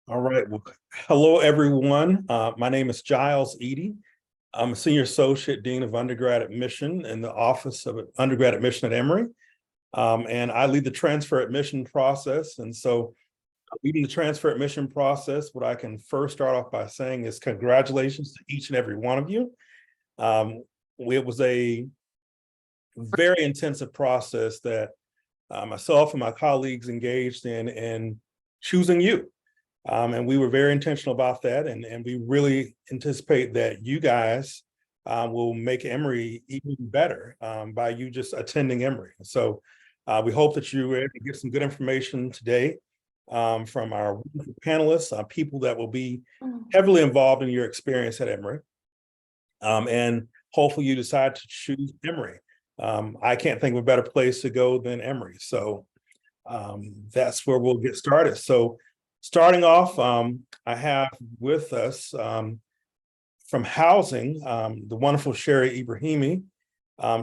All right. Well, hello, everyone. My name is Giles Eady. I'm a Senior Associate Dean of Undergrad Admission in the Office of Undergrad Admission at Emory. And I lead the transfer admission process. And so leading the transfer admission process, what I can first start off by saying is congratulations to each and every one of you. It was a very intensive process that myself and my colleagues engaged in choosing you. And we were very intentional about that. And we really anticipate that you guys will make Emory even better by you just attending Emory. So we hope that you were able to get some good information today from our panelists, people that will be heavily involved in your experience at Emory. And hopefully you decide to choose Emory. I can't think of a better place to go than Emory. So that's where we'll get started. So starting off, I have with us from housing, the wonderful Sherry Ibrahimi.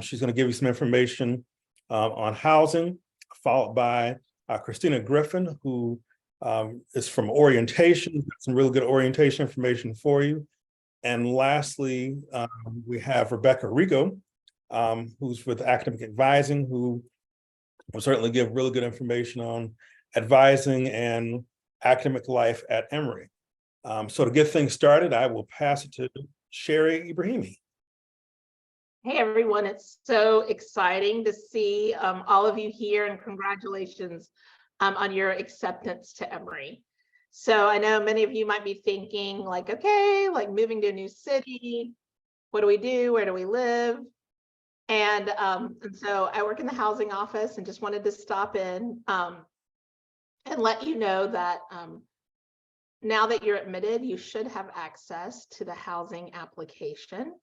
She's going to give you some information on housing, followed by Christina Griffin, who is from orientation, some really good orientation information for you. And lastly, we have Rebecca Rigo, who's with academic advising, who will certainly give really good information on advising and academic life at Emory. So to get things started, I will pass it to Sherry Ibrahimi. Hey everyone, it's so exciting to see all of you here, and congratulations on your acceptance to Emory. So I know many of you might be thinking like, okay, like moving to a new city, what do we do? Where do we live? And so I work in the housing office and just wanted to stop in and let you know that now that you're admitted, you should have access to the housing application.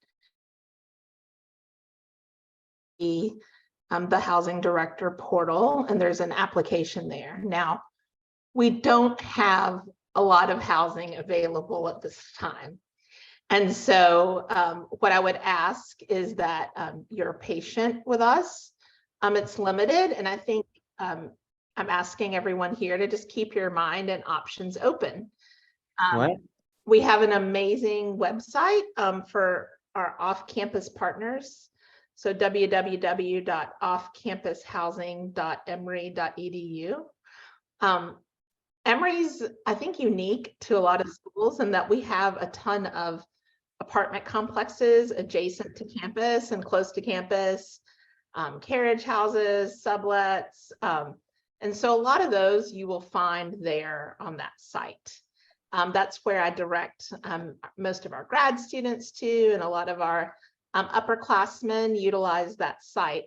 The housing director portal, and there's an application there. Now, we don't have a lot of housing available at this time. And so what I would ask is that you're patient with us. It's limited, and I think I'm asking everyone here to just keep your mind and options open. We have an amazing website for our off-campus partners. So www.offcampushousing.emory.edu. Emory's, I think, unique to a lot of schools in that we have a ton of apartment complexes adjacent to campus and close to campus, carriage houses, sublets. And so a lot of those you will find there on that site. That's where I direct most of our grad students to, and a lot of our upperclassmen utilize that site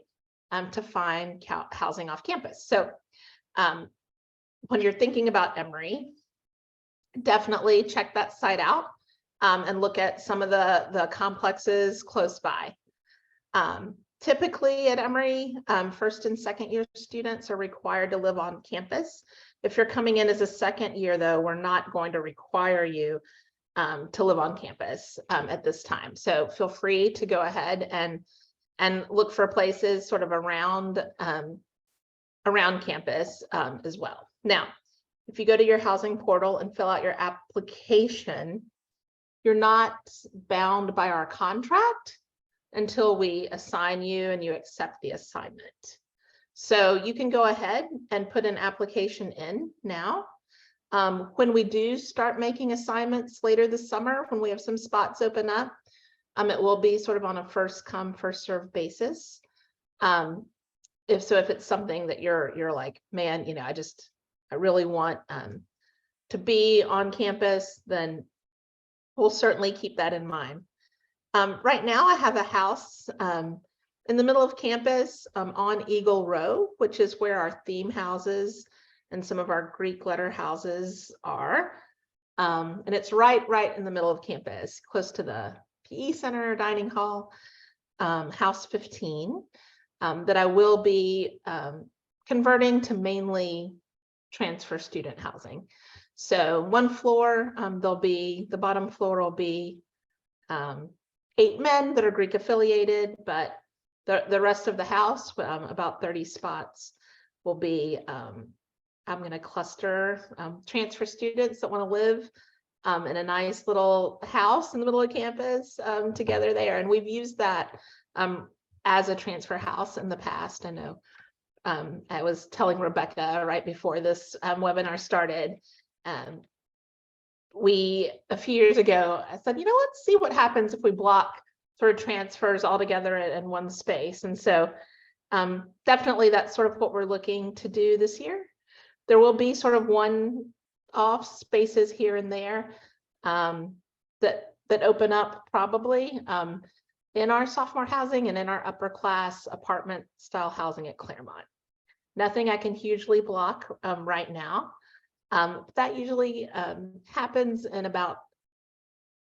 to find housing off campus. So when you're thinking about Emory, definitely check that site out and look at some of the complexes close by. Typically at Emory, first and second year students are required to live on campus. If you're coming in as a second year, though, we're not going to require you to live on campus at this time. So feel free to go ahead and look for places sort of around campus as well. Now, if you go to your housing portal and fill out your application, you're not bound by our contract until we assign you and you accept the assignment. So you can go ahead and put an application in now. When we do start making assignments later this summer, when we have some spots open up, it will be sort of on a first come, first served basis. If it's something that you're like, man, you know, I really want to be on campus, then we'll certainly keep that in mind. Right now I have a house in the middle of campus on Eagle Row, which is where our theme houses and some of our Greek letter houses are. And it's right in the middle of campus, close to the PE center, dining hall, house 15, that I will be converting to mainly transfer student housing. So one floor, the bottom floor will be 8 men that are Greek affiliated, but the rest of the house, about 30 spots, will be I'm going to cluster transfer students that want to live in a nice little house in the middle of campus together there. And we've used that as a transfer house in the past. I know I was telling Rebecca right before this webinar started, a few years ago, I said, let's see what happens if we block sort of transfers all together in one space. And so definitely that's sort of what we're looking to do this year. There will be sort of one-off spaces here and there that open up probably in our sophomore housing and in our upper class apartment style housing at Claremont. Nothing I can hugely block right now. That usually happens in about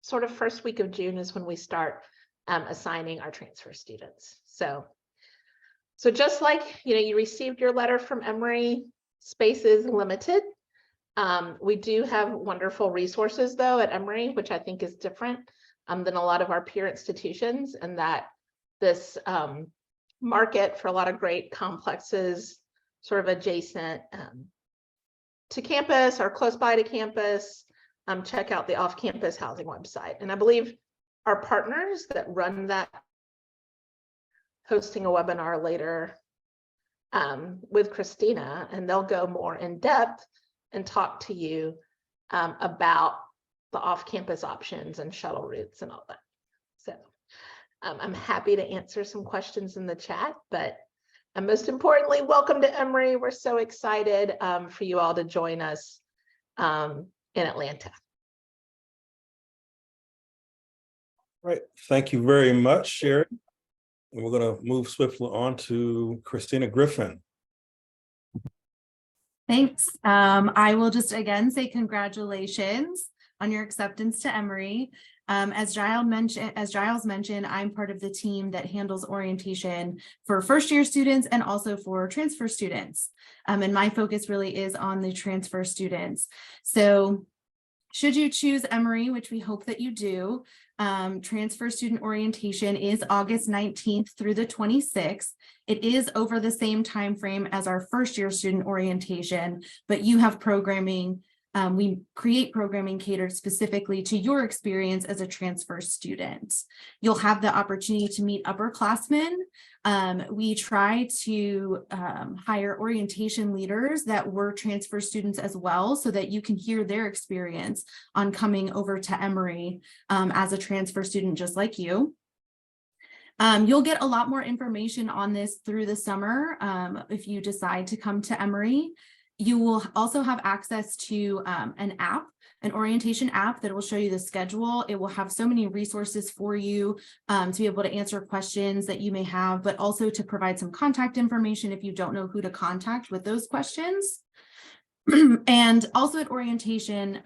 sort of first week of June is when we start assigning our transfer students. So just like, you received your letter from Emory, space is limited. We do have wonderful resources though at Emory, which I think is different than a lot of our peer institutions, and that this market for a lot of great complexes sort of adjacent to campus or close by to campus, check out the off-campus housing website. And I believe our partners that run that hosting a webinar later with Christina, and they'll go more in depth and talk to you about the off-campus options and shuttle routes and all that. So I'm happy to answer some questions in the chat, but most importantly, welcome to Emory. We're so excited for you all to join us in Atlanta. Right. Thank you very much, Sherry. And we're going to move swiftly on to Christina Griffin. Thanks. I will just again say congratulations on your acceptance to Emory. As Giles mentioned, I'm part of the team that handles orientation for first-year students and also for transfer students. And my focus really is on the transfer students. So should you choose Emory, which we hope that you do, transfer student orientation is August 19th through the 26th. It is over the same time frame as our first-year student orientation, but you have programming. We create programming catered specifically to your experience as a transfer student. You'll have the opportunity to meet upperclassmen. We try to hire orientation leaders that were transfer students as well, so that you can hear their experience on coming over to Emory as a transfer student just like you. You'll get a lot more information on this through the summer if you decide to come to Emory. You will also have access to an orientation app that will show you the schedule. It will have so many resources for you to be able to answer questions that you may have, but also to provide some contact information if you don't know who to contact with those questions. And also at orientation,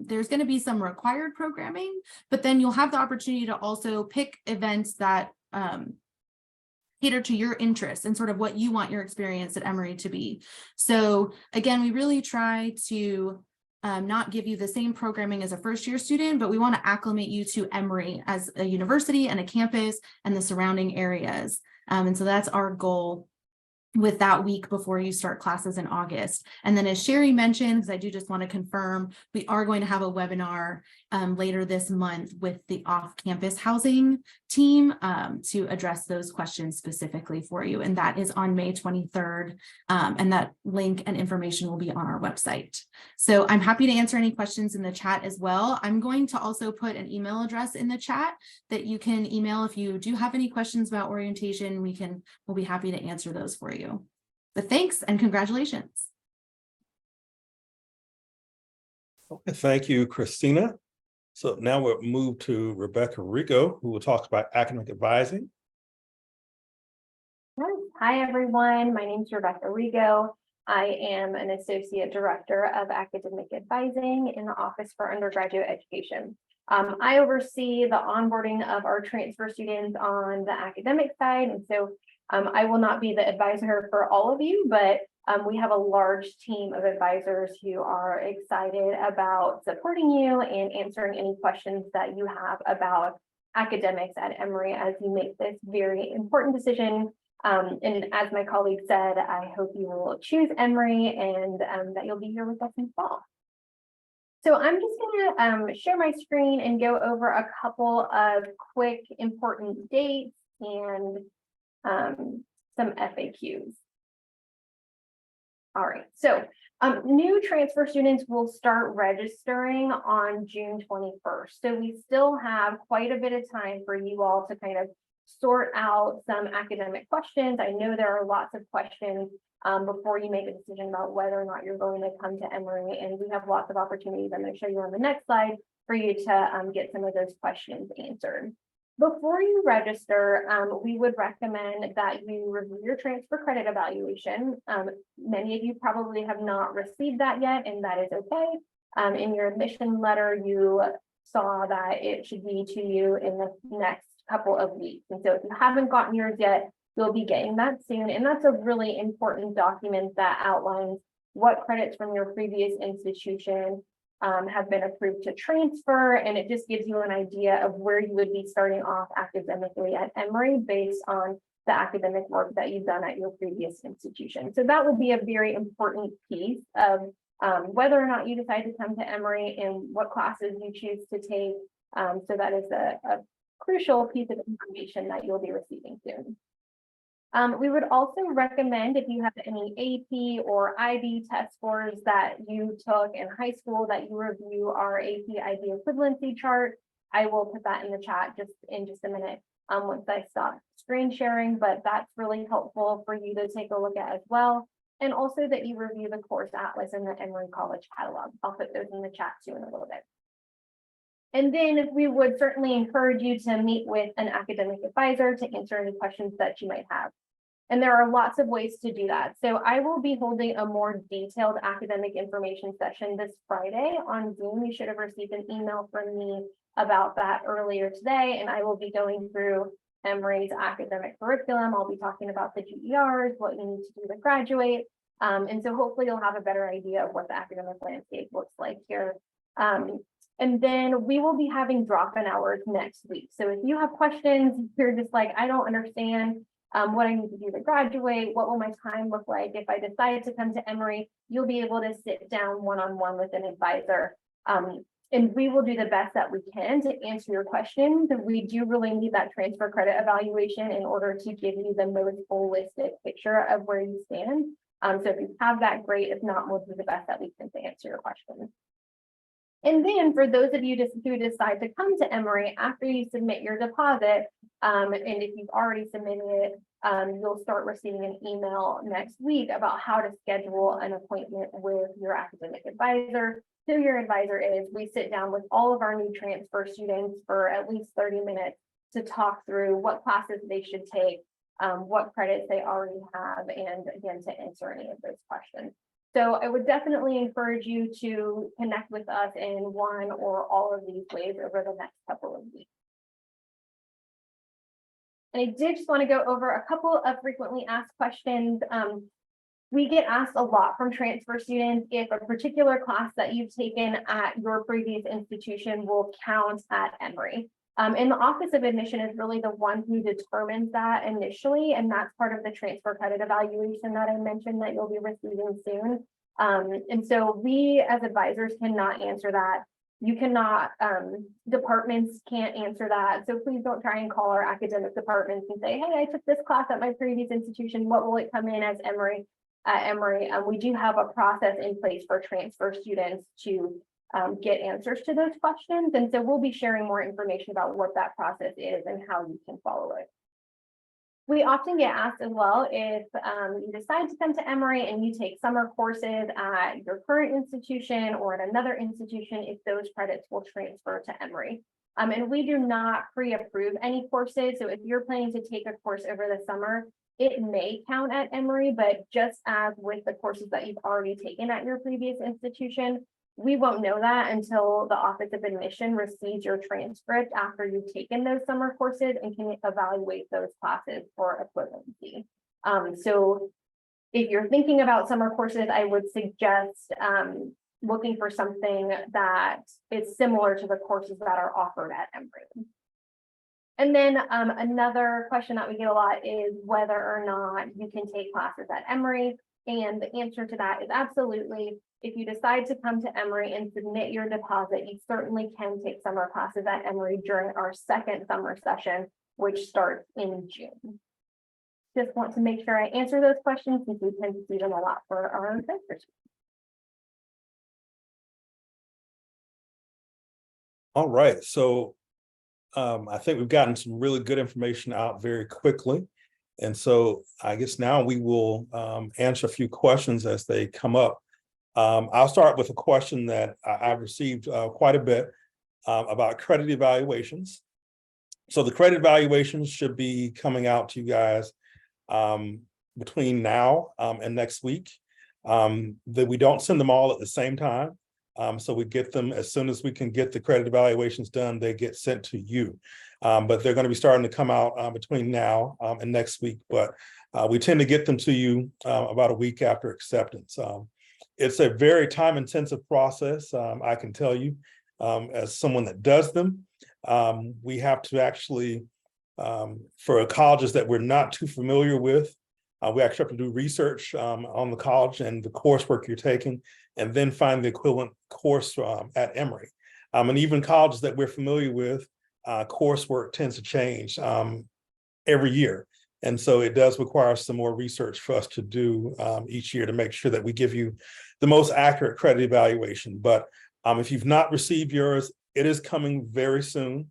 there's going to be some required programming, but then you'll have the opportunity to also pick events that cater to your interests and sort of what you want your experience at Emory to be. So again, we really try to not give you the same programming as a first-year student, but we want to acclimate you to Emory as a university and a campus and the surrounding areas. And so that's our goal with that week before you start classes in August. And then as Sherry mentioned, because I do just want to confirm, we are going to have a webinar later this month with the off-campus housing team to address those questions specifically for you. And that is on May 23rd. And that link and information will be on our website. So I'm happy to answer any questions in the chat as well. I'm going to also put an email address in the chat that you can email if you do have any questions about orientation. We'll be happy to answer those for you. But thanks and congratulations. Okay, thank you, Christina. So now we'll move to Rebecca Rigo, who will talk about academic advising. Hi, everyone. My name is Rebecca Rigo. I am an Associate Director of Academic Advising in the Office for Undergraduate Education. I oversee the onboarding of our transfer students on the academic side, and so I will not be the advisor for all of you, but we have a large team of advisors who are excited about supporting you and answering any questions that you have about academics at Emory as you make this very important decision And as my colleague said, I hope you will choose Emory and that you'll be here with us in fall. So I'm just gonna share my screen and go over a couple of quick important dates and some FAQs. All right, so new transfer students will start registering on June 21st. So we still have quite a bit of time for you all to kind of sort out some academic questions. I know there are lots of questions before you make a decision about whether or not you're going to come to Emory, and we have lots of opportunities. I'm going to show you on the next slide for you to get some of those questions answered. Before you register, we would recommend that you review your transfer credit evaluation. Many of you probably have not received that yet, and that is okay. In your admission letter, you saw that it should be to you in the next couple of weeks. And so if you haven't gotten yours yet, you'll be getting that soon. And that's a really important document that outlines what credits from your previous institution have been approved to transfer, and it just gives you an idea of where you would be starting off academically at Emory based on the academic work that you've done at your previous institution. So that will be a very important piece of whether or not you decide to come to Emory and what classes you choose to take. So that is a crucial piece of information that you'll be receiving soon. We would also recommend, if you have any AP or IB test scores that you took in high school, that you review our AP IB equivalency chart. I will put that in the chat in just a minute once I stop screen sharing, but that's really helpful for you to take a look at as well. And also that you review the course atlas and the Emory College catalog. I'll put those in the chat too in a little bit. And then we would certainly encourage you to meet with an academic advisor to answer any questions that you might have. And there are lots of ways to do that. So I will be holding a more detailed academic information session this Friday on Zoom. You should have received an email from me about that earlier today, and I will be going through Emory's academic curriculum. I'll be talking about the GERs, what you need to do to graduate. And so hopefully you'll have a better idea of what the academic landscape looks like here. And then we will be having drop-in hours next week. So if you have questions, you're just like, I don't understand what I need to do to graduate, what will my time look like if I decide to come to Emory, you'll be able to sit down one-on-one with an advisor. And we will do the best that we can to answer your questions. We do really need that transfer credit evaluation in order to give you the most holistic picture of where you stand. So if you have that, great. If not, we'll do the best that we can to answer your questions. And then for those of you who decide to come to Emory after you submit your deposit, and if you've already submitted it, you'll start receiving an email next week about how to schedule an appointment with your academic advisor. Who your advisor is, we sit down with all of our new transfer students for at least 30 minutes to talk through what classes they should take, what credits they already have, and again, to answer any of those questions. So I would definitely encourage you to connect with us in one or all of these ways over the next couple of weeks. And I did just want to go over a couple of frequently asked questions. We get asked a lot from transfer students if a particular class that you've taken at your previous institution will count at Emory. And the Office of Admission is really the one who determines that initially, and that's part of the transfer credit evaluation that I mentioned that you'll be receiving soon. And so we as advisors cannot answer that. You cannot, departments can't answer that. So please don't try and call our academic departments and say, hey, I took this class at my previous institution. What will it come in as Emory? At Emory, we do have a process in place for transfer students to get answers to those questions. And so we'll be sharing more information about what that process is and how you can follow it. We often get asked as well if you decide to come to Emory and you take summer courses at your current institution or at another institution, if those credits will transfer to Emory. And we do not pre-approve any courses. So if you're planning to take a course over the summer, it may count at Emory, but just as with the courses that you've already taken at your previous institution, we won't know that until the Office of Admission receives your transcript after you've taken those summer courses and can evaluate those classes for equivalency. So if you're thinking about summer courses, I would suggest looking for something that is similar to the courses that are offered at Emory. And then another question that we get a lot is whether or not you can take classes at Emory. And the answer to that is absolutely. If you decide to come to Emory and submit your deposit, you certainly can take summer classes at Emory during our second summer session, which starts in June. Just want to make sure I answer those questions since we tend to see them a lot for our own transfers. All right, so I think we've gotten some really good information out very quickly. And so I guess now we will answer a few questions as they come up. I'll start with a question that I've received quite a bit about credit evaluations. So the credit evaluations should be coming out to you guys between now and next week. That we don't send them all at the same time. So we get them as soon as we can get the credit evaluations done, they get sent to you. But they're going to be starting to come out between now and next week. But we tend to get them to you about a week after acceptance. It's a very time-intensive process, I can tell you, as someone that does them. We have to actually, for colleges that we're not too familiar with, we actually have to do research on the college and the coursework you're taking, and then find the equivalent course at Emory. And even colleges that we're familiar with, coursework tends to change every year. And so it does require some more research for us to do each year to make sure that we give you the most accurate credit evaluation. But if you've not received yours, it is coming very soon.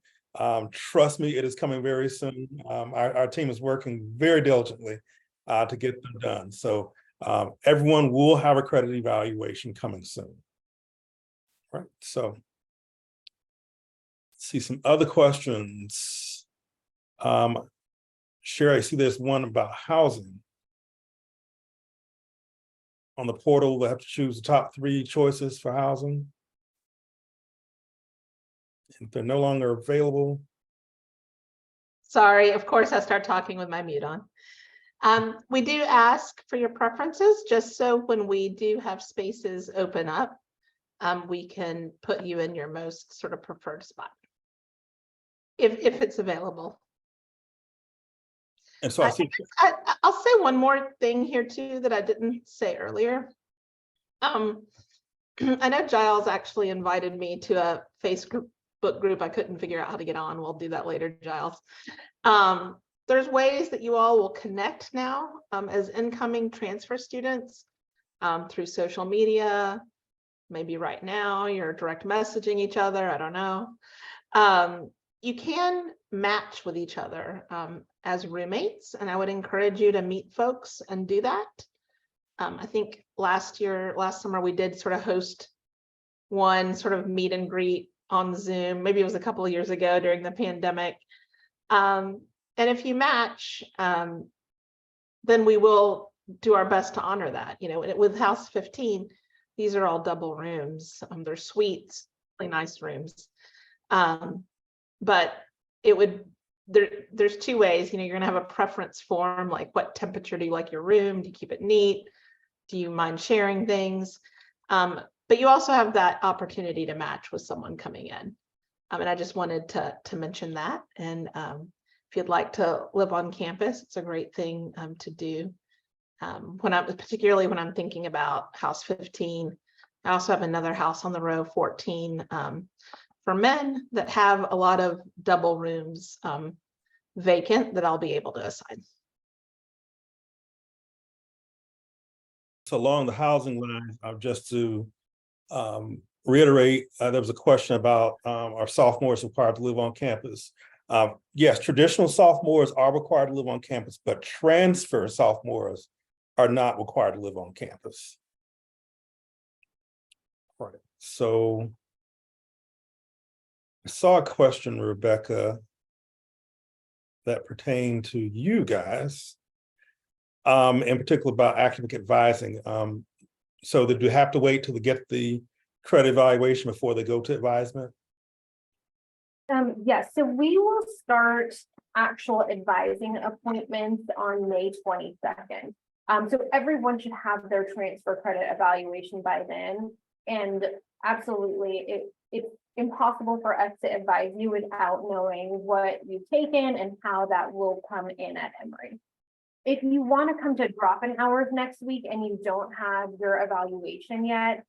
Trust me, it is coming very soon. Our team is working very diligently to get them done. So everyone will have a credit evaluation coming soon. All right, so let's see some other questions. Sherry, I see there's one about housing. On the portal, we'll have to choose the top 3 choices for housing. If they're no longer available. Sorry, of course, I start talking with my mute on. We do ask for your preferences, just so when we do have spaces open up, we can put you in your most sort of preferred spot, if it's available. And so I see. I'll say one more thing here too that I didn't say earlier. I know Giles actually invited me to a Facebook group. I couldn't figure out how to get on. We'll do that later, Giles. There's ways that you all will connect now as incoming transfer students through social media. Maybe right now you're direct messaging each other. I don't know. You can match with each other as roommates, and I would encourage you to meet folks and do that. I think last summer, we did sort of host one sort of meet and greet on Zoom. Maybe it was a couple of years ago during the pandemic. And if you match, then we will do our best to honor that. You know, with House 15, these are all double rooms. They're suites, really nice rooms. But it would, there's 2 ways. You know, you're gonna have a preference form, like what temperature do you like your room? Do you keep it neat? Do you mind sharing things? But you also have that opportunity to match with someone coming in. And I just wanted to mention that. And if you'd like to live on campus, it's a great thing to do. Particularly when I'm thinking about House 15, I also have another house on the row, 14, for men that have a lot of double rooms vacant that I'll be able to assign. So along the housing line, just to reiterate, there was a question about are sophomores required to live on campus? Yes, traditional sophomores are required to live on campus, but transfer sophomores are not required to live on campus. All right, so I saw a question, Rebecca, that pertained to you guys, in particular about academic advising. So that you have to wait till they get the credit evaluation before they go to advisement? Yes, so we will start actual advising appointments on May 22nd. So everyone should have their transfer credit evaluation by then. And absolutely, it's impossible for us to advise you without knowing what you've taken and how that will come in at Emory. If you want to come to drop-in hours next week and you don't have your evaluation yet,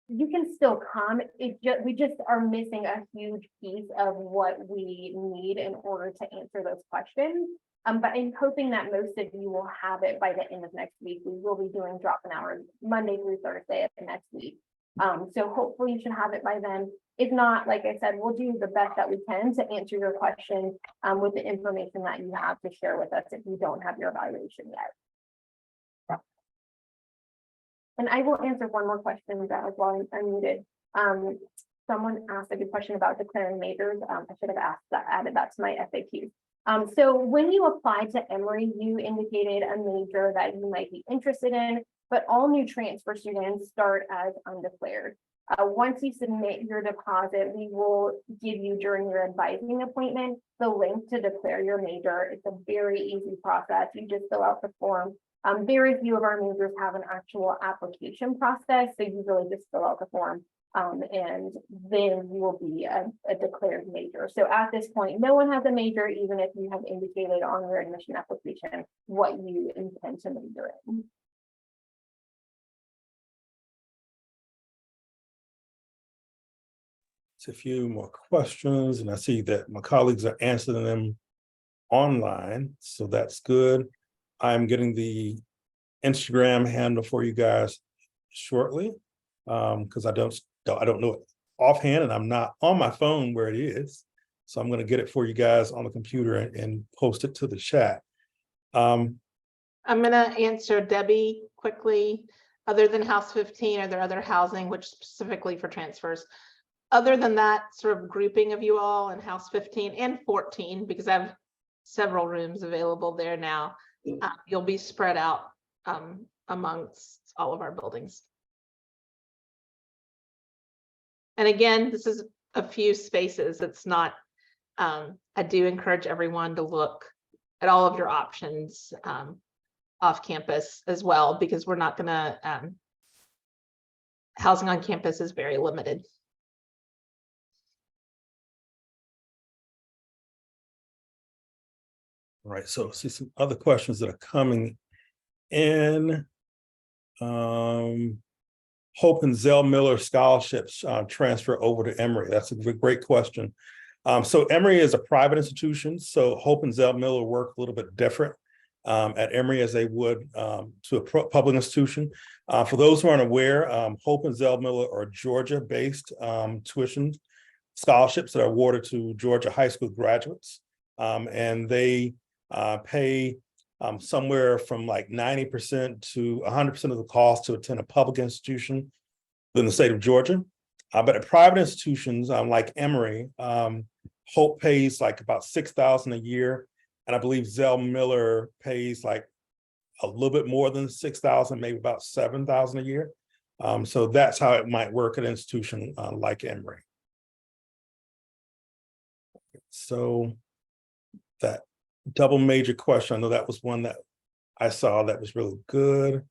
you can still come. We just are missing a huge piece of what we need in order to answer those questions. But I'm hoping that most of you will have it by the end of next week. We will be doing drop-in hours Monday through Thursday of the next week. So hopefully you should have it by then. If not, like I said, we'll do the best that we can to answer your questions with the information that you have to share with us if you don't have your evaluation yet. And I will answer one more question that while I'm muted. Someone asked a good question about declaring majors. I should have added that to my FAQ. So when you applied to Emory, you indicated a major that you might be interested in, but all new transfer students start as undeclared. Once you submit your deposit, we will give you during your advising appointment the link to declare your major. It's a very easy process. You just fill out the form. Very few of our majors have an actual application process, so you really just fill out the form and then you will be a declared major. So at this point, no one has a major, even if you have indicated on your admission application what you intend to major in. A few more questions, and I see that my colleagues are answering them online, so that's good. I'm getting the Instagram handle for you guys shortly, because I don't know it offhand, and I'm not on my phone where it is, so I'm going to get it for you guys on the computer and post it to the chat. I'm going to answer Debbie quickly. Other than House 15, are there other housing which specifically for transfers? Other than that sort of grouping of you all in House 15 and 14, because I have several rooms available there now, you'll be spread out amongst all of our buildings. And again, this is a few spaces. It's not, I do encourage everyone to look at all of your options off campus as well, because we're not gonna, housing on campus is very limited. All right, so see some other questions that are coming in. Hope and Zell Miller scholarships transfer over to Emory. That's a great question. So Emory is a private institution, so Hope and Zell Miller work a little bit different at Emory as they would to a public institution. For those who aren't aware, Hope and Zell Miller are Georgia-based tuition scholarships that are awarded to Georgia high school graduates, and they pay somewhere from like 90% to 100% of the cost to attend a public institution in the state of Georgia. But at private institutions like Emory, Hope pays like about $6,000 a year, and I believe Zell Miller pays like a little bit more than $6,000, maybe about $7,000 a year. So that's how it might work at an institution like Emory. So that double major question, I know that was one that I saw that was really good.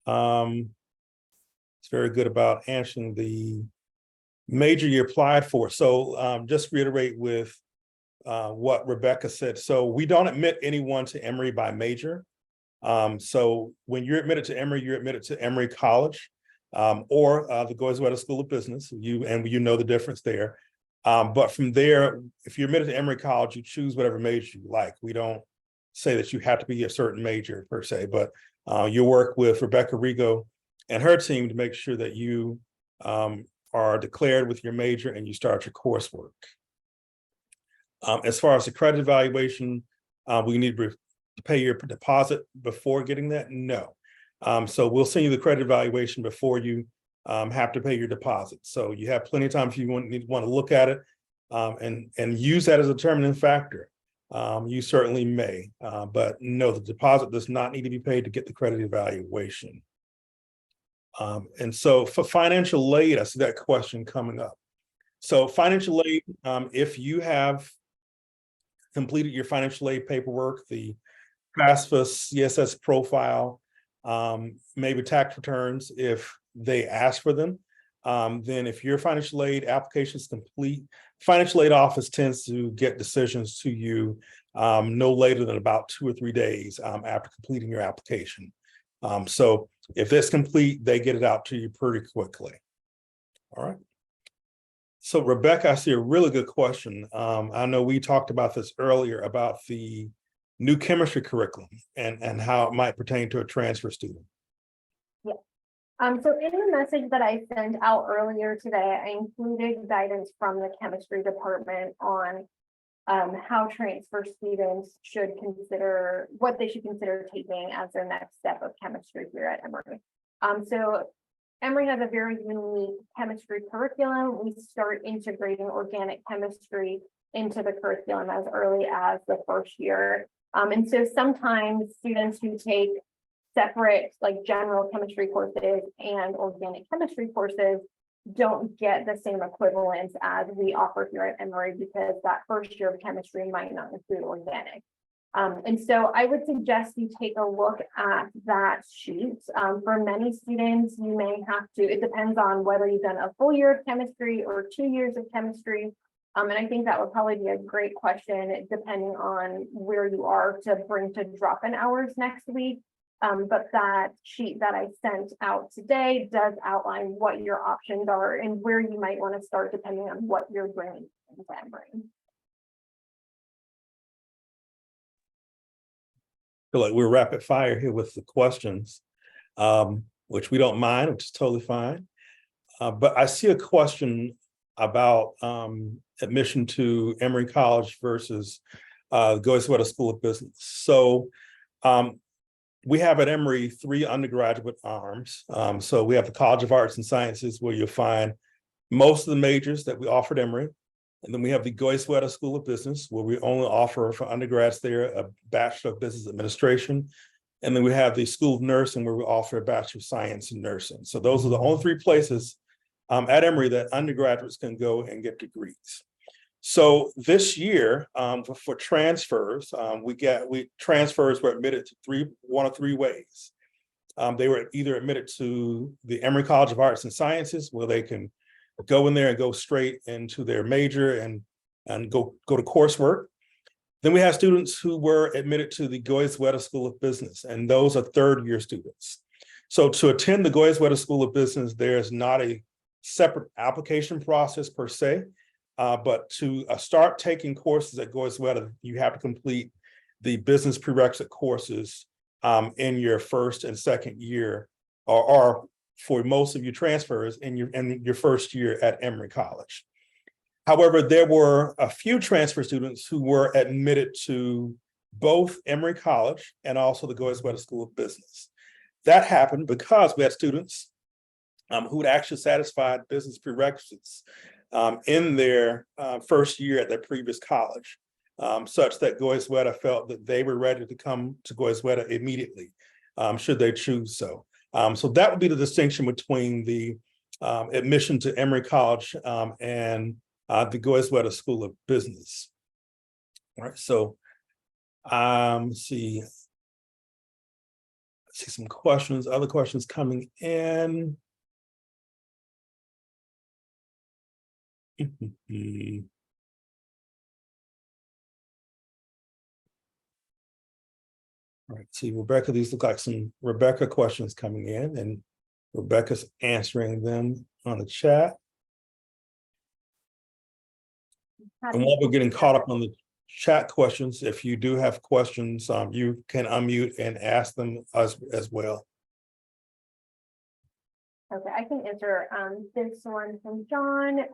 It's very good about answering the major you applied for. So just reiterate with what Rebecca said. So we don't admit anyone to Emory by major. So when you're admitted to Emory, you're admitted to Emory College or the Goizueta School of Business. You know the difference there. But from there, if you're admitted to Emory College, you choose whatever major you like. We don't say that you have to be a certain major per se, but you work with Rebecca Rigo and her team to make sure that you are declared with your major and you start your coursework. As far as the credit evaluation, we need to pay your deposit before getting that? No. So we'll send you the credit evaluation before you have to pay your deposit. So you have plenty of time if you want to look at it and use that as a determining factor. You certainly may, but no, the deposit does not need to be paid to get the credit evaluation. And so for financial aid, I see that question coming up. So financial aid, if you have completed your financial aid paperwork, the FAFSA CSS profile, maybe tax returns if they ask for them, then if your financial aid application is complete, financial aid office tends to get decisions to you no later than about 2 or 3 days after completing your application. So if it's complete, they get it out to you pretty quickly. All right. So Rebecca, I see a really good question. I know we talked about this earlier about the new chemistry curriculum and how it might pertain to a transfer student. So in the message that I sent out earlier today, I included guidance from the chemistry department on how transfer students should consider, what they should consider taking as their next step of chemistry here at Emory. So Emory has a very unique chemistry curriculum. We start integrating organic chemistry into the curriculum as early as the first year. And so sometimes students who take separate like general chemistry courses and organic chemistry courses don't get the same equivalence as we offer here at Emory because that first year of chemistry might not include organic. And so I would suggest you take a look at that sheet. For many students, you may have to, it depends on whether you've done a full year of chemistry or 2 years of chemistry. And I think that would probably be a great question depending on where you are to bring to drop-in hours next week. But that sheet that I sent out today does outline what your options are and where you might want to start depending on what you're bringing into Emory. I feel like we're rapid fire here with the questions, which we don't mind, which is totally fine. But I see a question about admission to Emory College versus Goizueta School of Business. So we have at Emory 3 undergraduate arms. So we have the College of Arts and Sciences, where you'll find most of the majors that we offer at Emory. And then we have the Goizueta School of Business, where we only offer for undergrads there a Bachelor of Business Administration. And then we have the School of Nursing, where we offer a Bachelor of Science in Nursing. So those are the only 3 places at Emory that undergraduates can go and get degrees. So this year, for transfers, transfers were admitted to one of three ways. They were either admitted to the Emory College of Arts and Sciences, where they can go in there and go straight into their major and go to coursework. Then we have students who were admitted to the Goizueta School of Business, and those are 3rd-year students. So to attend the Goizueta School of Business, there's not a separate application process per se, but to start taking courses at Goizueta, you have to complete the business prerequisite courses in your 1st and 2nd year, or for most of your transfers in your 1st year at Emory College. However, there were a few transfer students who were admitted to both Emory College and also the Goizueta School of Business. That happened because we had students who had actually satisfied business prerequisites in their 1st year at their previous college, such that Goizueta felt that they were ready to come to Goizueta immediately, should they choose so. So that would be the distinction between the admission to Emory College and the Goizueta School of Business. All right, so let's see some questions, other questions coming in. All right, see, Rebecca, these look like some Rebecca questions coming in, and Rebecca's answering them on the chat. And while we're getting caught up on the chat questions, if you do have questions, you can unmute and ask them as well. Okay, I can answer this one from John,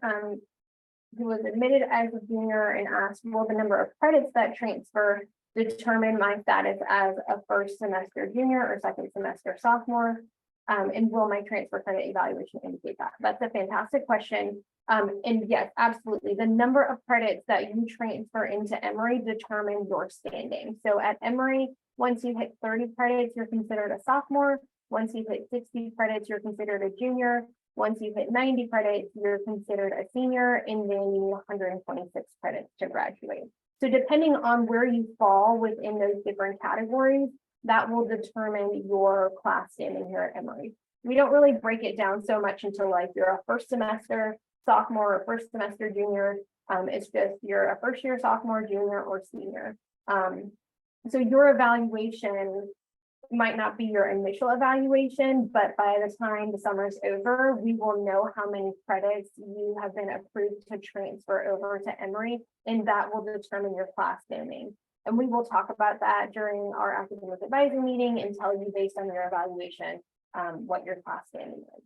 who was admitted as a junior and asked, will the number of credits that transfer determine my status as a 1st semester junior or 2nd semester sophomore? And will my transfer credit evaluation indicate that? That's a fantastic question. And yes, absolutely. The number of credits that you transfer into Emory determine your standing. So at Emory, once you hit 30 credits, you're considered a sophomore. Once you hit 60 credits, you're considered a junior. Once you hit 90 credits, you're considered a senior, and then you need 126 credits to graduate. So depending on where you fall within those different categories, that will determine your class standing here at Emory. we don't really break it down so much until like you're a first semester sophomore or first semester junior. It's just you're a first year sophomore, junior, or senior. So your evaluation might not be your initial evaluation, but by the time the summer is over, we will know how many credits you have been approved to transfer over to Emory, and that will determine your class standing. And we will talk about that during our academic advising meeting and tell you based on your evaluation what your class standing is.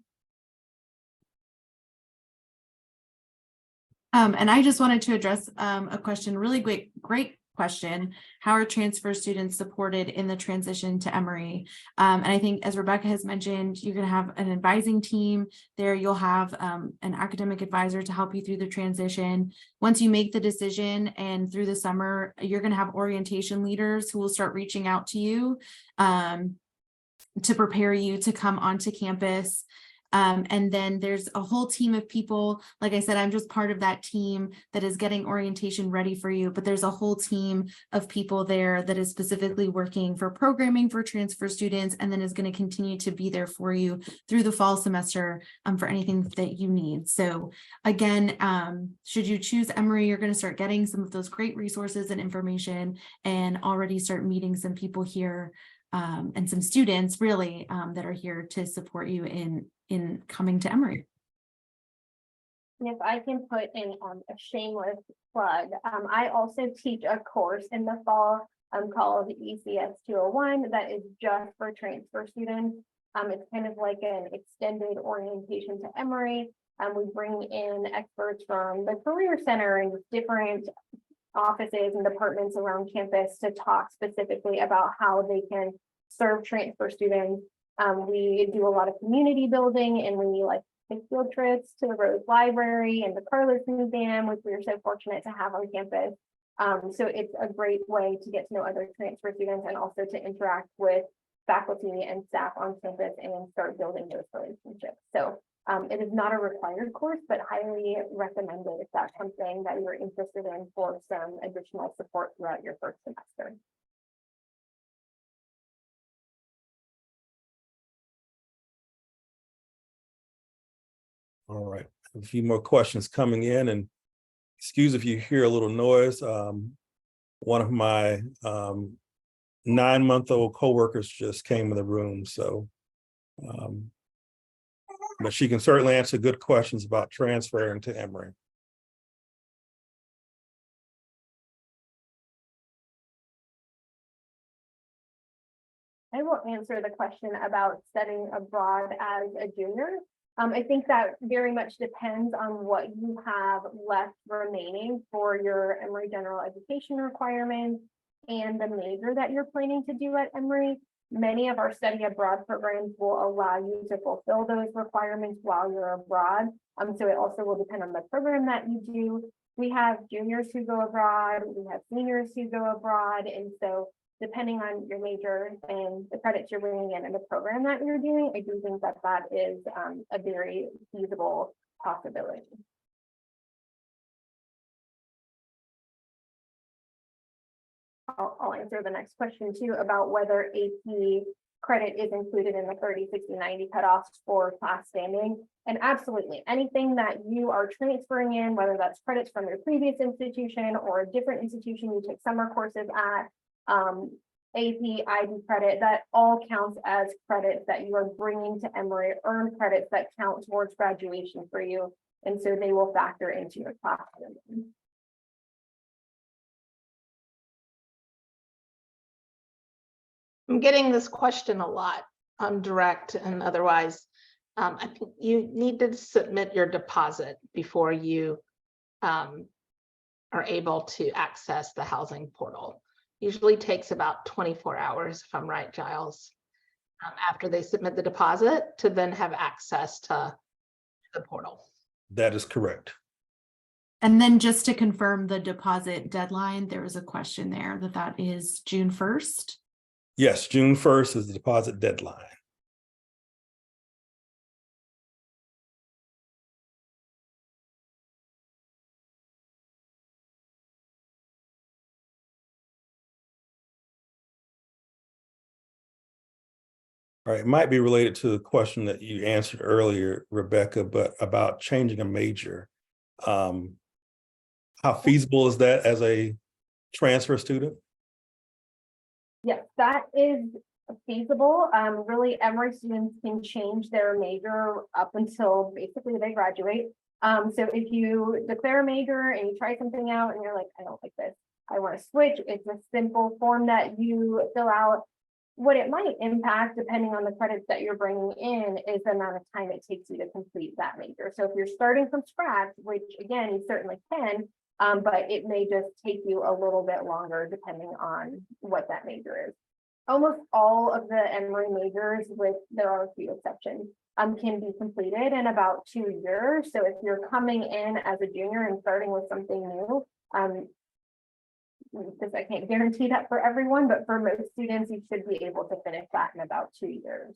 And I just wanted to address a question, really great question. How are transfer students supported in the transition to Emory? And I think, as Rebecca has mentioned, you're going to have an advising team there. You'll have an academic advisor to help you through the transition. Once you make the decision and through the summer, you're going to have orientation leaders who will start reaching out to you to prepare you to come onto campus. And then there's a whole team of people. Like I said, I'm just part of that team that is getting orientation ready for you, but there's a whole team of people there that is specifically working for programming for transfer students, and then is going to continue to be there for you through the fall semester for anything that you need. So again, should you choose Emory, you're going to start getting some of those great resources and information and already start meeting some people here and some students really that are here to support you in coming to Emory. If I can put in a shameless plug, I also teach a course in the fall called ECAS 201 that is just for transfer students. It's kind of like an extended orientation to Emory. We bring in experts from the Career Center and different offices and departments around campus to talk specifically about how they can serve transfer students. We do a lot of community building, and we like take field trips to the Rose Library and the Carlos Museum, which we are so fortunate to have on campus. So it's a great way to get to know other transfer students and also to interact with faculty and staff on campus and start building those relationships. So it is not a required course, but highly recommended if that's something that you're interested in for some additional support throughout your first semester. All right, a few more questions coming in, and excuse if you hear a little noise. One of my 9-month-old coworkers just came in the room, so but she can certainly answer good questions about transferring to Emory. I will answer the question about studying abroad as a junior. I think that very much depends on what you have left remaining for your Emory general education requirements and the major that you're planning to do at Emory. Many of our study abroad programs will allow you to fulfill those requirements while you're abroad. So it also will depend on the program that you do. We have juniors who go abroad, we have seniors who go abroad, and so depending on your major and the credits you're bringing in and the program that you're doing, I do think that that is a very feasible possibility. I'll answer the next question too about whether AP credit is included in the 30, 60, 90 cutoffs for class standing. And absolutely, anything that you are transferring in, whether that's credits from your previous institution or a different institution you took summer courses at, AP, IB credit, that all counts as credits that you are bringing to Emory, earned credits that count towards graduation for you. And so they will factor into your class. I'm getting this question a lot on direct and otherwise. I think you need to submit your deposit before you are able to access the housing portal. Usually takes about 24 hours, if I'm right, Giles, after they submit the deposit to then have access to the portal. That is correct. And then just to confirm the deposit deadline, there was a question there that is June 1st. Yes, June 1st is the deposit deadline. All right, it might be related to the question that you answered earlier, Rebecca, but about changing a major. How feasible is that as a transfer student? Yes, that is feasible. Really, Emory students can change their major up until basically they graduate. So if you declare a major and you try something out and you're like, I don't like this, I want to switch, it's a simple form that you fill out. What it might impact, depending on the credits that you're bringing in, is the amount of time it takes you to complete that major. So if you're starting from scratch, which again, you certainly can, but it may just take you a little bit longer depending on what that major is. Almost all of the Emory majors, there are a few exceptions, can be completed in about 2 years. So if you're coming in as a junior and starting with something new, because I can't guarantee that for everyone, but for most students, you should be able to finish that in about 2 years.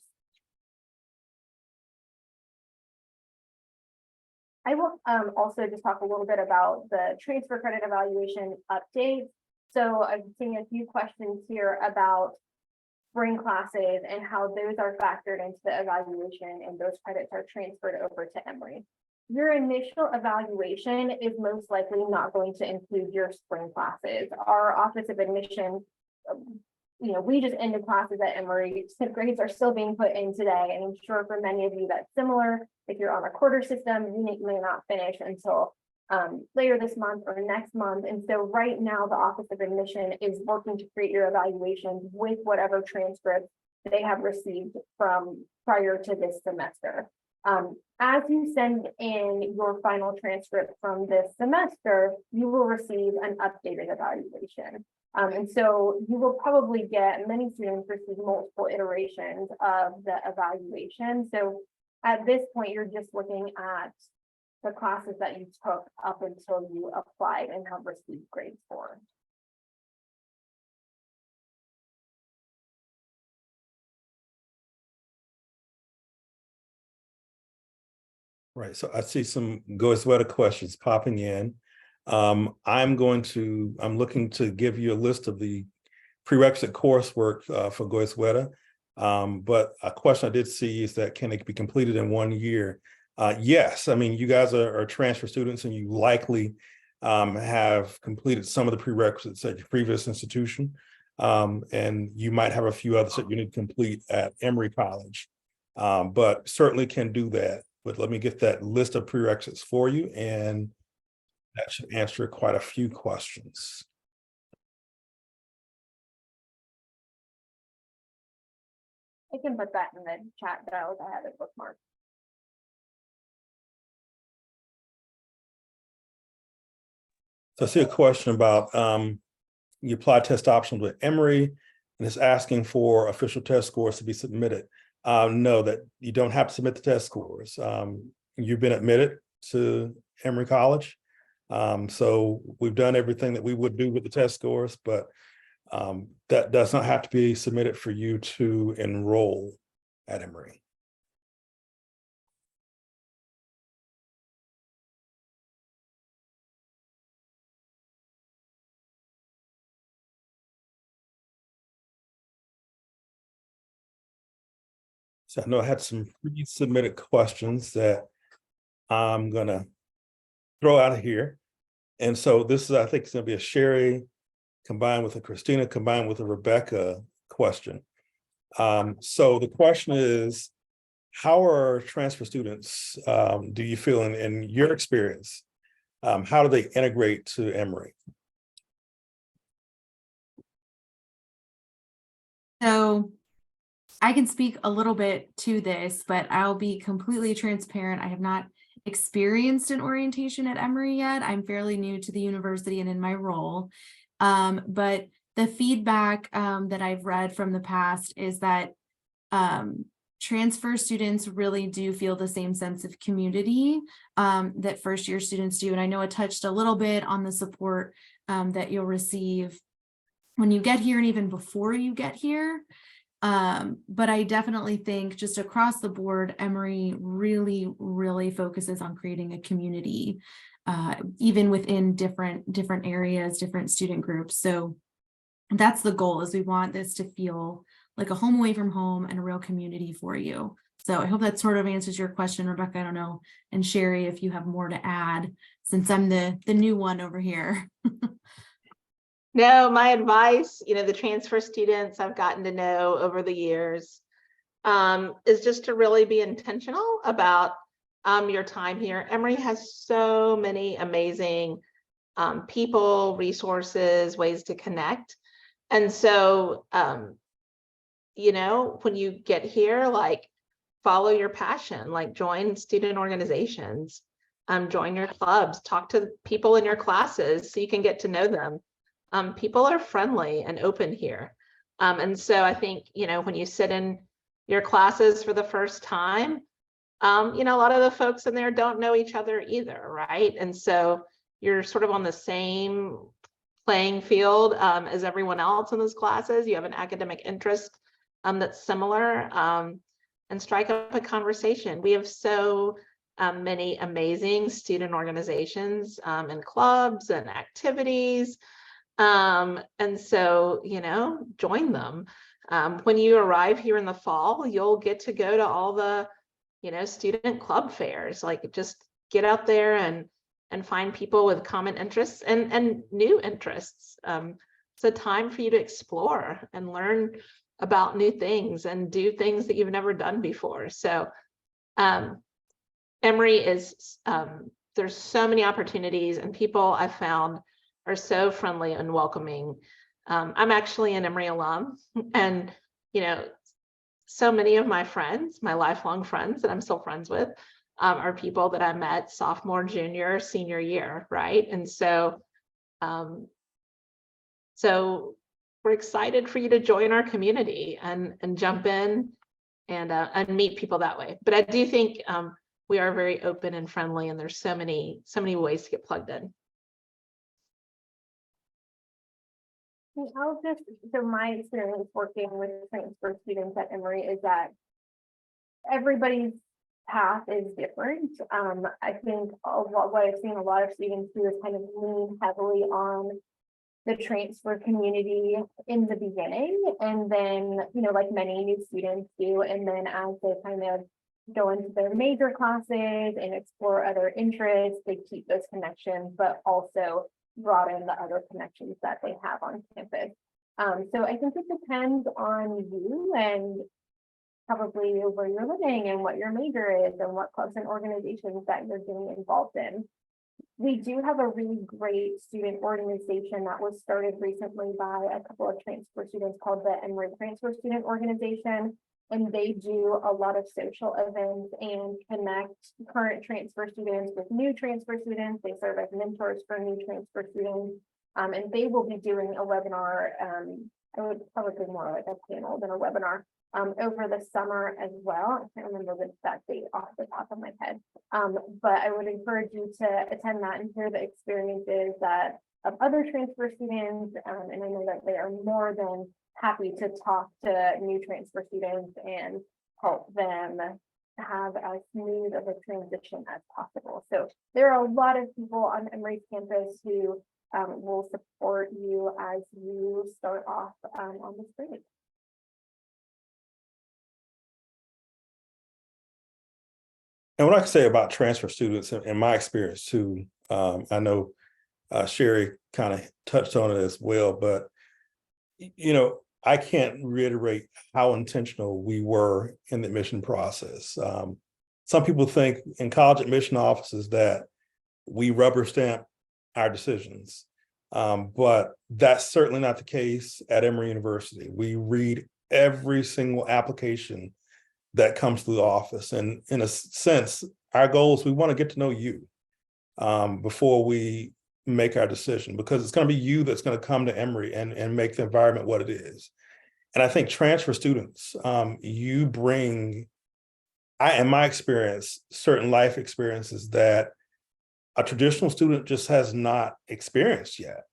I will also just talk a little bit about the transfer credit evaluation updates. So I'm seeing a few questions here about spring classes and how those are factored into the evaluation and those credits are transferred over to Emory. Your initial evaluation is most likely not going to include your spring classes. Our Office of Admission, we just ended classes at Emory. Grades are still being put in today, and I'm sure for many of you that's similar. If you're on a quarter system, you may not finish until later this month or next month. And so right now, the Office of Admission is working to create your evaluations with whatever transcript they have received from prior to this semester. As you send in your final transcript from this semester, you will receive an updated evaluation. And so you will probably get, many students receive multiple iterations of the evaluation. So at this point, you're just looking at the classes that you took up until you applied and have received grades for. Right, so I see some Goizueta questions popping in. I'm looking to give you a list of the prerequisite coursework for Goizueta. But a question I did see is that can it be completed in 1 year? Yes, I mean, you guys are transfer students and you likely have completed some of the prerequisites at your previous institution. And you might have a few others that you need to complete at Emory College, but certainly can do that. But let me get that list of prerequisites for you, and that should answer quite a few questions. I can put that in the chat, but I also have it bookmarked. So I see a question about you apply test options with Emory, and it's asking for official test scores to be submitted. No, that you don't have to submit the test scores. You've been admitted to Emory College. So we've done everything that we would do with the test scores, but that does not have to be submitted for you to enroll at Emory. So I know I had some pre-submitted questions that I'm gonna throw out of here. And so this is, I think it's gonna be a Sherry combined with a Christina combined with a Rebecca question. So the question is, how are transfer students, do you feel in your experience, how do they integrate to Emory? So I can speak a little bit to this, but I'll be completely transparent. I have not experienced an orientation at Emory yet. I'm fairly new to the university and in my role. But the feedback that I've read from the past is that transfer students really do feel the same sense of community that first year students do. And I know it touched a little bit on the support that you'll receive when you get here and even before you get here. But I definitely think just across the board, Emory really focuses on creating a community, even within different areas, different student groups. So that's the goal, is we want this to feel like a home away from home and a real community for you. So I hope that sort of answers your question, Rebecca. I don't know. And Sherry, if you have more to add, since I'm the new one over here. No, my advice, the transfer students I've gotten to know over the years, is just to really be intentional about your time here. Emory has so many amazing people, resources, ways to connect. And so, when you get here, like, follow your passion, like join student organizations, join your clubs, talk to people in your classes so you can get to know them. People are friendly and open here. And so I think, when you sit in your classes for the first time, a lot of the folks in there don't know each other either, right? And so you're sort of on the same playing field as everyone else in those classes. You have an academic interest that's similar, and strike up a conversation. We have so many amazing student organizations and clubs and activities. And so, join them. When you arrive here in the fall, you'll get to go to all the, student club fairs. Like, just get out there and find people with common interests and new interests. It's a time for you to explore and learn about new things and do things that you've never done before. So Emory is, there's so many opportunities, and people I've found are so friendly and welcoming. I'm actually an Emory alum, and so many of my friends, my lifelong friends that I'm still friends with, are people that I met sophomore, junior, senior year, right? And so we're excited for you to join our community and jump in and meet people that way. But I do think we are very open and friendly, and there's so many ways to get plugged in. So my experience working with transfer students at Emory is that everybody's path is different. I think what I've seen a lot of students do is kind of lean heavily on the transfer community in the beginning, and then, like many new students do, and then as they kind of go into their major classes and explore other interests, they keep those connections, but also broaden the other connections that they have on campus. So I think it depends on you and probably where you're living and what your major is and what clubs and organizations that you're getting involved in. We do have a really great student organization that was started recently by a couple of transfer students called the Emory Transfer Student Organization. And they do a lot of social events and connect current transfer students with new transfer students. They serve as mentors for new transfer students. And they will be doing a webinar, I would probably more like a panel than a webinar, over the summer as well. I can't remember the exact date off the top of my head. But I would encourage you to attend that and hear the experiences of other transfer students. And I know that they are more than happy to talk to new transfer students and help them have as smooth of a transition as possible. So there are a lot of people on Emory's campus who will support you as you start off on this journey. And what I can say about transfer students, in my experience too, I know Sherry kind of touched on it as well, but I can't reiterate how intentional we were in the admission process. Some people think in college admission offices that we rubber stamp our decisions, but that's certainly not the case at Emory University. We read every single application that comes through the office, and in a sense, our goal is we want to get to know you before we make our decision, because it's going to be you that's going to come to Emory and make the environment what it is. And I think transfer students, you bring, in my experience, certain life experiences that a traditional student just has not experienced yet.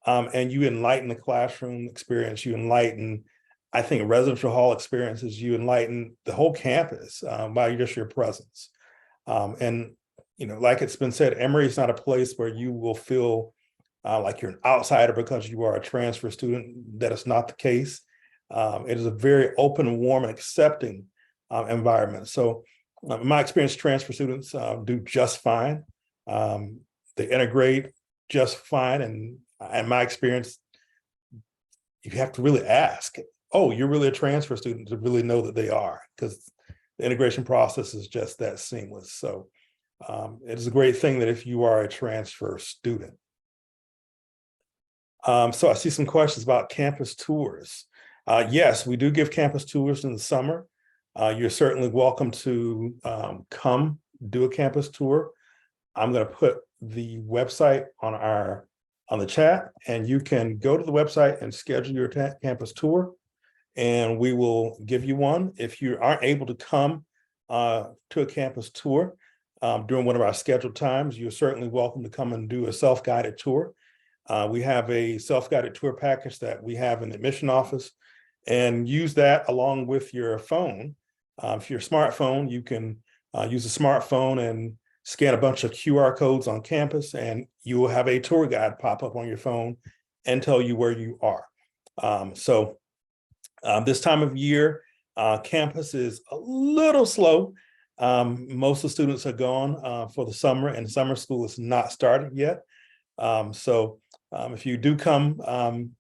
And you enlighten the classroom experience, you enlighten, I think, residential hall experiences, you enlighten the whole campus by just your presence. And like it's been said, Emory is not a place where you will feel like you're an outsider because you are a transfer student. That is not the case. It is a very open, warm, and accepting environment. So in my experience, transfer students do just fine. They integrate just fine. And in my experience, you have to really ask, oh, you're really a transfer student, to really know that they are, because the integration process is just that seamless. So it is a great thing that if you are a transfer student. So I see some questions about campus tours. Yes, we do give campus tours in the summer. You're certainly welcome to come do a campus tour. I'm going to put the website on the chat, and you can go to the website and schedule your campus tour, and we will give you one. If you aren't able to come to a campus tour during one of our scheduled times, you're certainly welcome to come and do a self-guided tour. We have a self-guided tour package that we have in the admission office, and use that along with your phone. If you're a smartphone, you can use a smartphone and scan a bunch of QR codes on campus, and you will have a tour guide pop up on your phone and tell you where you are. This time of year, campus is a little slow. Most of the students are gone for the summer, and summer school is not started yet. If you do come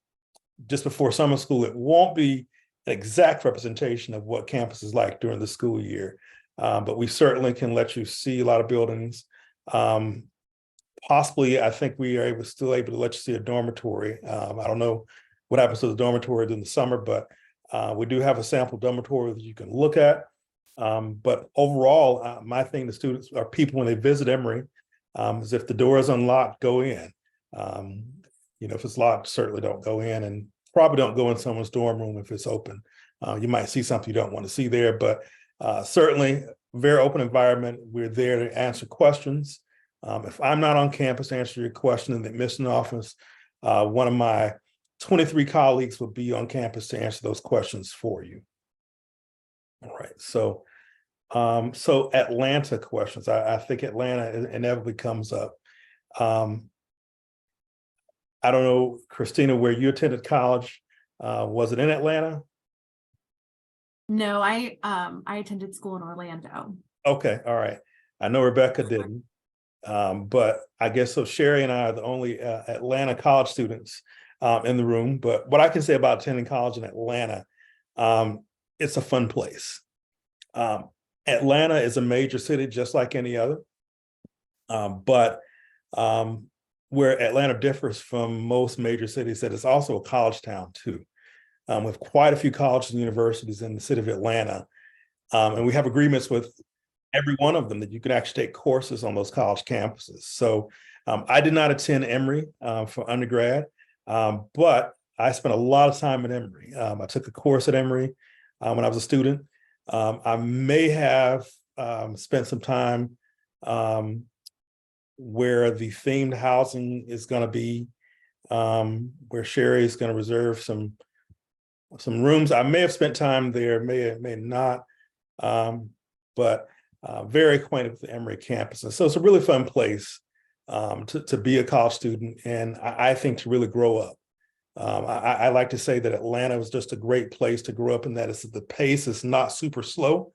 just before summer school, it won't be an exact representation of what campus is like during the school year. But we certainly can let you see a lot of buildings. Possibly, I think we are still able to let you see a dormitory. I don't know what happens to the dormitory in the summer, but we do have a sample dormitory that you can look at. But overall, my thing to students or people when they visit Emory is if the door is unlocked, go in. If it's locked, certainly don't go in, and probably don't go in someone's dorm room if it's open. You might see something you don't want to see there, but certainly very open environment. We're there to answer questions. If I'm not on campus to answer your question in the admission office, one of my 23 colleagues will be on campus to answer those questions for you. All right, so Atlanta questions. I think Atlanta inevitably comes up. I don't know, Christina, where you attended college. Was it in Atlanta? No, I attended school in Orlando. Okay, all right. I know Rebecca didn't, but I guess so. Sherry and I are the only Atlanta college students in the room. But what I can say about attending college in Atlanta, it's a fun place. Atlanta is a major city just like any other, but where Atlanta differs from most major cities, that it's also a college town too. With quite a few colleges and universities in the city of Atlanta. And we have agreements with every one of them that you can actually take courses on those college campuses. So I did not attend Emory for undergrad, but I spent a lot of time at Emory. I took a course at Emory when I was a student. I may have spent some time where the themed housing is going to be, where Sherry is going to reserve some rooms. I may have spent time there, may not, but very acquainted with the Emory campus. And so it's a really fun place to be a college student, and I think to really grow up. I like to say that Atlanta was just a great place to grow up, and that the pace is not super slow,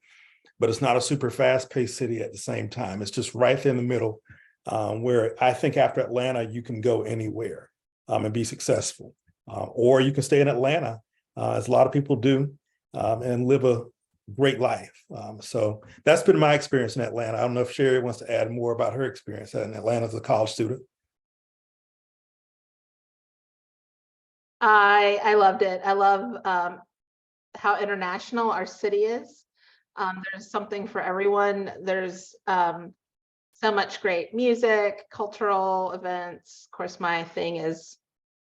but it's not a super fast-paced city at the same time. It's just right there in the middle, where I think after Atlanta, you can go anywhere and be successful. Or you can stay in Atlanta, as a lot of people do, and live a great life. So that's been my experience in Atlanta. I don't know if Sherry wants to add more about her experience in Atlanta as a college student. I loved it. I love how international our city is. There's something for everyone. There's so much great music, cultural events. Of course, my thing is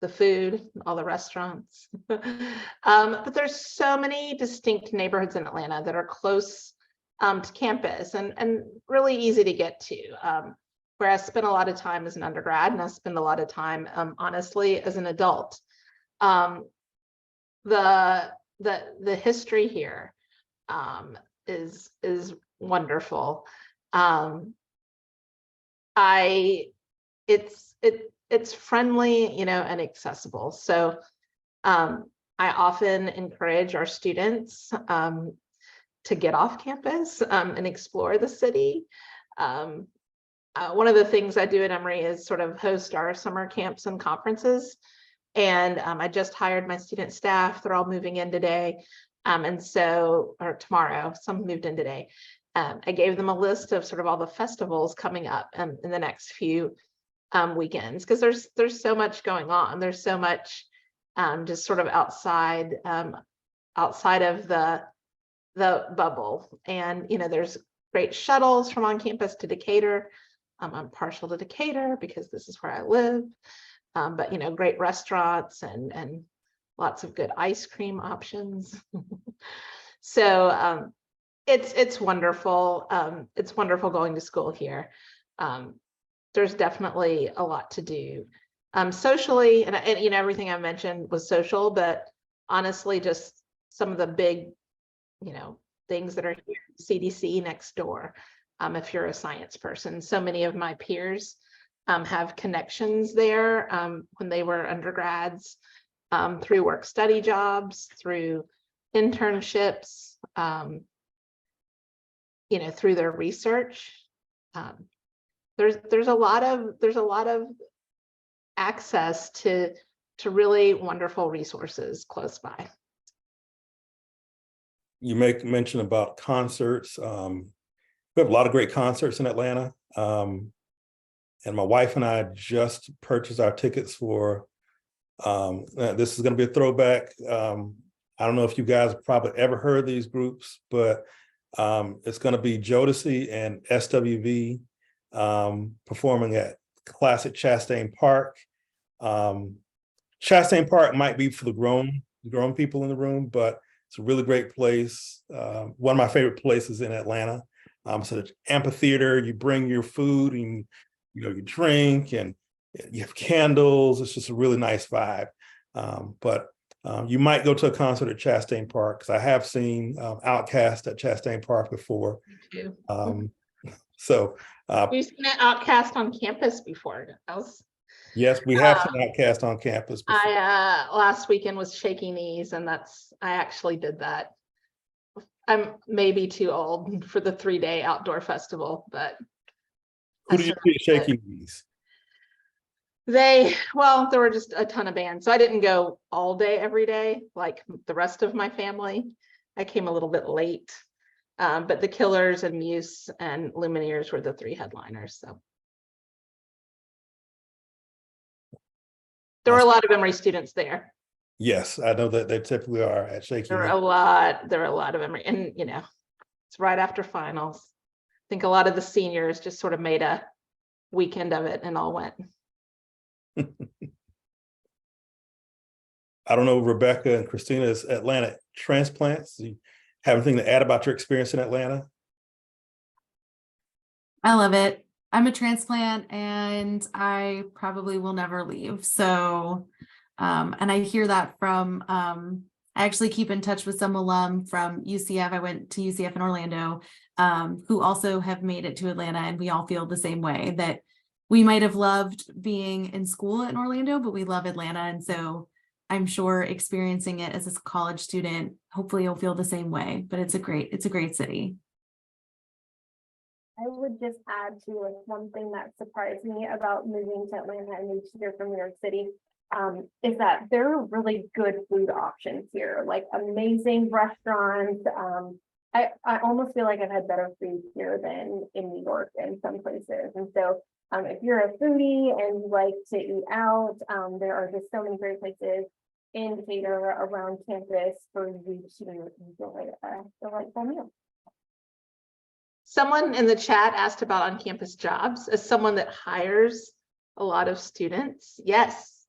the food, all the restaurants. But there's so many distinct neighborhoods in Atlanta that are close to campus and really easy to get to. Where I spent a lot of time as an undergrad, and I spend a lot of time, honestly, as an adult. The history here is wonderful. It's friendly, and accessible. So I often encourage our students to get off campus and explore the city. One of the things I do at Emory is sort of host our summer camps and conferences. And I just hired my student staff. They're all moving in today. Or tomorrow, some moved in today. I gave them a list of sort of all the festivals coming up in the next few weekends, because there's so much going on. There's so much just sort of outside of the bubble. And, there's great shuttles from on campus to Decatur. I'm partial to Decatur because this is where I live. But, great restaurants and lots of good ice cream options. So it's wonderful. It's wonderful going to school here. There's definitely a lot to do socially, and everything I mentioned was social, but honestly, just some of the big, things that are here. CDC next door. If you're a science person, so many of my peers have connections there when they were undergrads, through work study jobs, through internships, through their research. There's a lot of access to really wonderful resources close by. You make mention about concerts. We have a lot of great concerts in Atlanta. And my wife and I just purchased our tickets for, this is going to be a throwback. I don't know if you guys have probably ever heard these groups, but it's going to be Jodeci and SWV performing at classic Chastain Park. Chastain Park might be for the grown people in the room, but it's a really great place. One of my favorite places in Atlanta. So the amphitheater, you bring your food and you drink and you have candles. It's just a really nice vibe. But you might go to a concert at Chastain Park, because I have seen ECAS at Chastain Park before. Me too. So We've seen an Outcast on campus before. yes, we have seen ECAS on campus before. I last weekend was Shaky Knees, and I actually did that. I'm maybe too old for the 3-day outdoor festival, but Who did you see at Shaky Knees? there were just a ton of bands. So I didn't go all day every day like the rest of my family. I came a little bit late. But the Killers and Muse and Lumineers were the 3 headliners. So there were a lot of Emory students there. Yes, I know that they typically are at Shaky There were Knees. a lot of Emory, and it's right after finals. I think a lot of the seniors just sort of made a weekend of it and all went. I don't know, Rebecca and Christina's Atlanta transplants. Do you have anything to add about your experience in Atlanta? I love it. I'm a transplant and I probably will never leave. So, and I hear that from, I actually keep in touch with some alum from UCF. I went to UCF in Orlando, who also have made it to Atlanta, and we all feel the same way, that we might have loved being in school in Orlando, but we love Atlanta. And so I'm sure experiencing it as a college student, hopefully you'll feel the same way, but it's a great city. I would just add to one thing that surprised me about moving to Atlanta and moving here from New York City, is that there are really good food options here, like amazing restaurants. I almost feel like I've had better food here than in New York in some places. And so if you're a foodie and you like to eat out, there are just so many great places in Decatur around campus for you to enjoy a delightful meal. Someone in the chat asked about on-campus jobs. As someone that hires a lot of students, yes,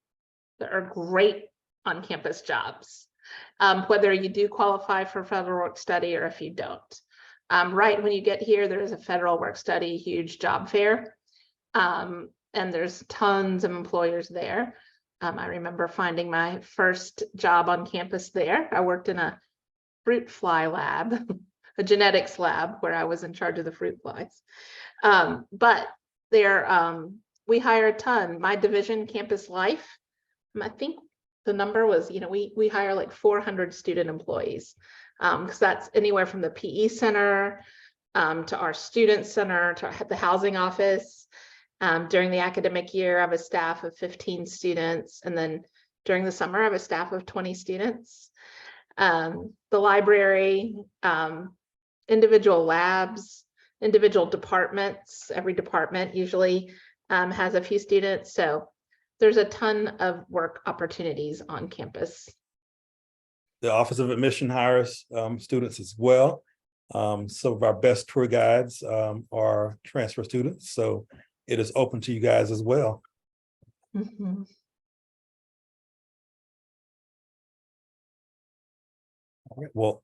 there are great on-campus jobs, whether you do qualify for federal work study or if you don't. Right when you get here, there is a federal work study huge job fair, and there's tons of employers there. I remember finding my first job on campus there. I worked in a fruit fly lab, a genetics lab, where I was in charge of the fruit flies. But there, we hire a ton. My division, Campus Life, I think the number was, we hire like 400 student employees. Because that's anywhere from the PE center to our student center, to the housing office. During the academic year, I have a staff of 15 students. And then during the summer, I have a staff of 20 students. The library, individual labs, individual departments, every department usually has a few students. So there's a ton of work opportunities on campus. The Office of Admission hires students as well. Some of our best tour guides are transfer students, so it is open to you guys as well. Mhm. All right, well,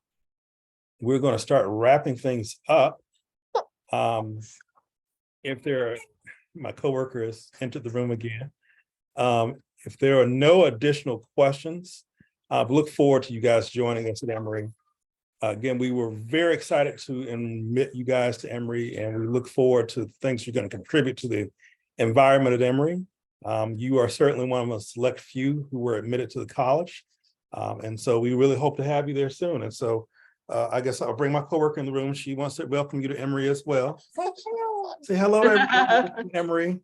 we're going to start wrapping things up. If there are, my coworker has entered the room again. If there are no additional questions, we look forward to you guys joining us at Emory. Again, we were very excited to admit you guys to Emory, and we look forward to things you're going to contribute to the environment at Emory. You are certainly one of a select few who were admitted to the college. And so we really hope to have you there soon. And so I guess I'll bring my coworker in the room. She wants to welcome you to Emory as well. Say hello to everyone, Emory.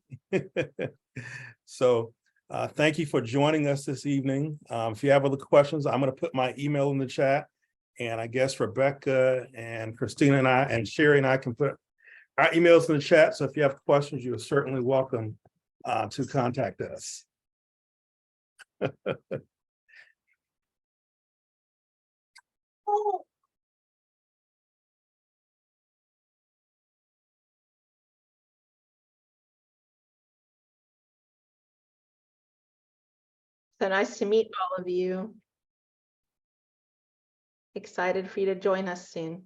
So thank you for joining us this evening. If you have other questions, I'm going to put my email in the chat. And I guess Rebecca and Christina and I and Sherry and I can put our emails in the chat. So if you have questions, you're certainly welcome to contact us. So nice to meet all of you. Excited for you to join us soon.